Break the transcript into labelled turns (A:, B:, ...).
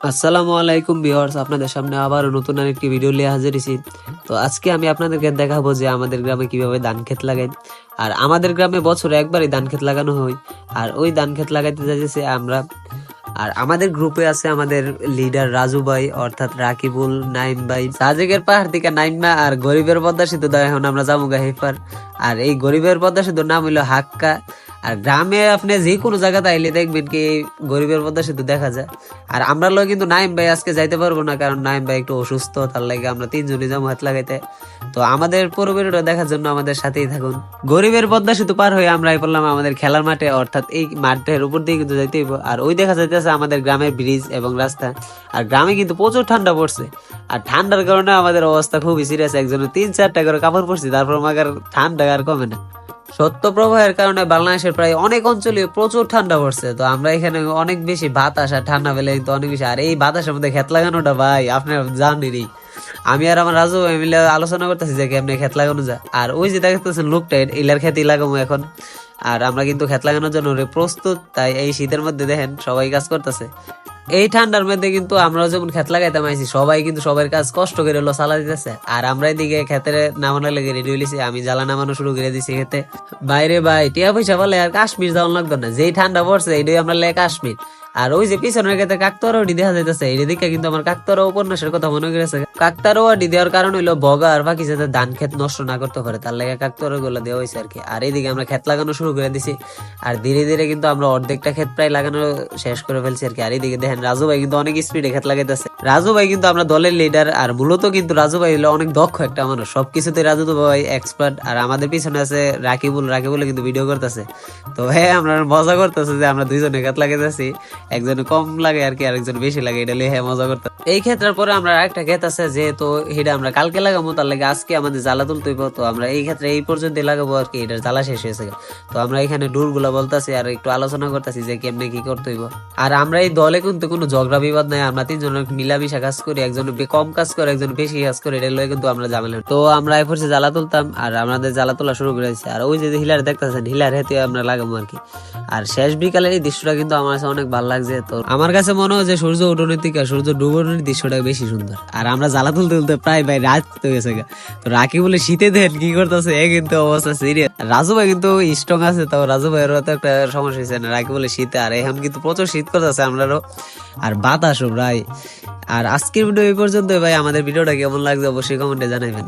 A: আসসালামু আলাইকুম ভিউয়ার্স, আপনাদের সামনে আবার নতুন আরেকটি ভিডিও নিয়ে হাজির হয়েছি। তো আজকে আমি আপনাদেরকে দেখাবো যে আমাদের গ্রামে কিভাবে ধান ক্ষেত লাগাই। আর আমাদের গ্রামে বছরে একবারই ধান ক্ষেত লাগানো হয়। আর ওই ধান ক্ষেত লাগাইতে যাচ্ছি আমরা। আর আমাদের গ্রুপে আছে আমাদের লিডার রাজু ভাই, অর্থাৎ রাকিবুল, নাইম ভাই, সাজেকের পাহাড় থেকে নাইমা, আর গরিবের পদ্মা সেতু দা এখন আমরা যাবো হেফার। আর এই গরিবের পদ্মা সেতুর নাম হইলো হাক্কা। আর গ্রামে আপনি যে কোনো জায়গাতে আইলে দেখবেন কি গরিবের পদ্মা সেতু দেখা যায়। আর আমরা লোক কিন্তু নাইম ভাই আজকে যাইতে পারবো না, কারণ নাইম ভাই একটু অসুস্থ, তার লাগে আমরা তিনজনই যাবো হাত লাগাইতে। তো আমাদের পুরো ভিডিওটা দেখার জন্য আমাদের সাথেই থাকুন। গরিবের পদ্মা সেতু পার হয়ে আমরা পড়লাম আমাদের খেলার মাঠে, অর্থাৎ এই মাঠের উপর দিয়ে কিন্তু যাইতে হইব। আর ওই দেখা যাইতেছে আমাদের গ্রামের ব্রিজ এবং রাস্তা। আর গ্রামে কিন্তু প্রচুর ঠান্ডা পড়ছে, আর ঠান্ডার কারণে আমাদের অবস্থা খুবই সিরিয়াস। একজনের 3-4টা করে কাপড় পরছি, তারপর আমাদের ঠান্ডা আর কমে না। সত্য প্রবাহের কারণে বাংলাদেশের প্রায় অনেক অঞ্চলে প্রচুর ঠান্ডা পড়ছে। তো আমরা এখানে অনেক বেশি বাতাস আর ঠান্ডা পেলে কিন্তু অনেক বেশি। আর এই বাতাসের মধ্যে ক্ষেত লাগানোটা ভাই আপনারা জানেনই। আমি আর আমার রাজু ভাই মিলে আলোচনা করতেছি যে কেমনে ক্ষেত লাগানো যায়। আর ওই যে দেখতেছেন লোকটা, ইলার ক্ষেতই লাগাবো এখন। আর আমরা কিন্তু ক্ষেত লাগানোর জন্য প্রস্তুত। তাই এই শীতের মধ্যে দেখেন সবাই কাজ করতেছে। এই ঠান্ডার মধ্যে কিন্তু আমরা যেমন ক্ষেত লাগাইতাম আইছি, সবাই কিন্তু সবার কাজ কষ্ট করে হলো চালা দিতেছে। আর আমরা এদিকে ক্ষেতের নামানোর লেগে রেডি হইছি। আমি জ্বালা নামানো শুরু করে দিছি খেতে। বাইরে ভাই টিয়া পয়সা বলে আর কাশ্মীর যাওয়ার লাগতো না, যেই ঠান্ডা পড়ছে এইটাই আমরা লে কাশ্মীর। আর ওই যে পিছনের ক্ষেত্রে কাকতারোয়াটি দেখা যাইতেছে, এই দিকে কিন্তু আমার কাকতারোয়া উপন্যাসের কথা মনে করেছে। কাকতারোয়াটি দেওয়ার কারণ হইলো বগা আর বাকি যাতে ধান ক্ষেত নষ্ট না করতে পারে, তার লাগে কাকতারোয়া গুলো দেওয়া হয়েছে আর কি। আর এইদিকে আমরা ক্ষেত লাগানো শুরু করে দিছি। আর ধীরে ধীরে কিন্তু আমরা অর্ধেকটা ক্ষেত প্রায় লাগানো শেষ করে ফেলছি আর কি। আর এইদিকে দেখেন রাজু ভাই কিন্তু অনেক স্পিডে ক্ষেত লাগাইতেছে। রাজু ভাই কিন্তু আমরা দলের লিডার, আর মূলত কিন্তু রাজু ভাই হলো অনেক দক্ষ একটা মানুষ, সবকিছুতে রাজু ভাই এক্সপার্ট। আর আমাদের পিছনে আছে রাকিবুল কিন্তু ভিডিও করতেছে। তো হ্যাঁ, আমরা মজা করতেছে যে আমরা দুইজনে ক্ষেত লাগাইতেছি, একজন কম লাগে আর কি, আরেকজন বেশি লাগে, এটা লিয়ে হ্যাঁ মজা করতে। এই ক্ষেত্রের পরে আমরা আরেকটা ক্ষেত আছে, যেহেতু এটা আমরা কালকে লাগাবো, তার লাগে আজকে আমাদের জ্বালা তুলতে হইব। তো আমরা এই ক্ষেত্রে এই পর্যন্ত লাগাবো আর কি, এটার জ্বালা শেষ হয়েছে। তো আমরা এখানে ডুর গুলা বলতেছি আর একটু আলোচনা করতেছি যে কেমনে কি করতে হইব। আর আমরা এই দলে কিন্তু কোনো ঝগড়া বিবাদ নাই, আমরা তিনজন মিলামিশা কাজ করি, একজন কম কাজ করে একজন বেশি কাজ করে, এটা লয়ে কিন্তু আমরা ঝামেলা। তো আমরা এরপর জ্বালা তুলতাম, আর আমাদের জ্বালা তোলা শুরু করেছি। আর ওই যে হিলার দেখতেছেন, হিলার হেতে আমরা লাগাবো আর কি। আর শেষ বিকালের এই দৃশ্যটা কিন্তু আমার কাছে অনেক ভালো লাগছে। তো আমার কাছে মনে হয় যে সূর্য উঠনের থেকে সূর্য ডুবনের দৃশ্যটা বেশি সুন্দর। আর আমরা জ্বালা তুলতে তুলতে প্রায় ভাই রাত হয়ে গেছে। তো রাখি বলে শীতে দেন কি করতেছে, এ কিন্তু অবস্থা সিরিয়াস। রাজু ভাই কিন্তু স্ট্রং আছে, তাও রাজু ভাইয়েরও তো একটা সমস্যা হয়েছে না, রাখি বলে শীতে। আর এখন কিন্তু প্রচুর শীত করতেছে আমরারও, আর বাতাসও প্রায়। আর আজকের ভিডিও এই পর্যন্ত ভাই। আমাদের ভিডিওটা কেমন লাগছে অবশ্যই কমেন্টে জানাবেন।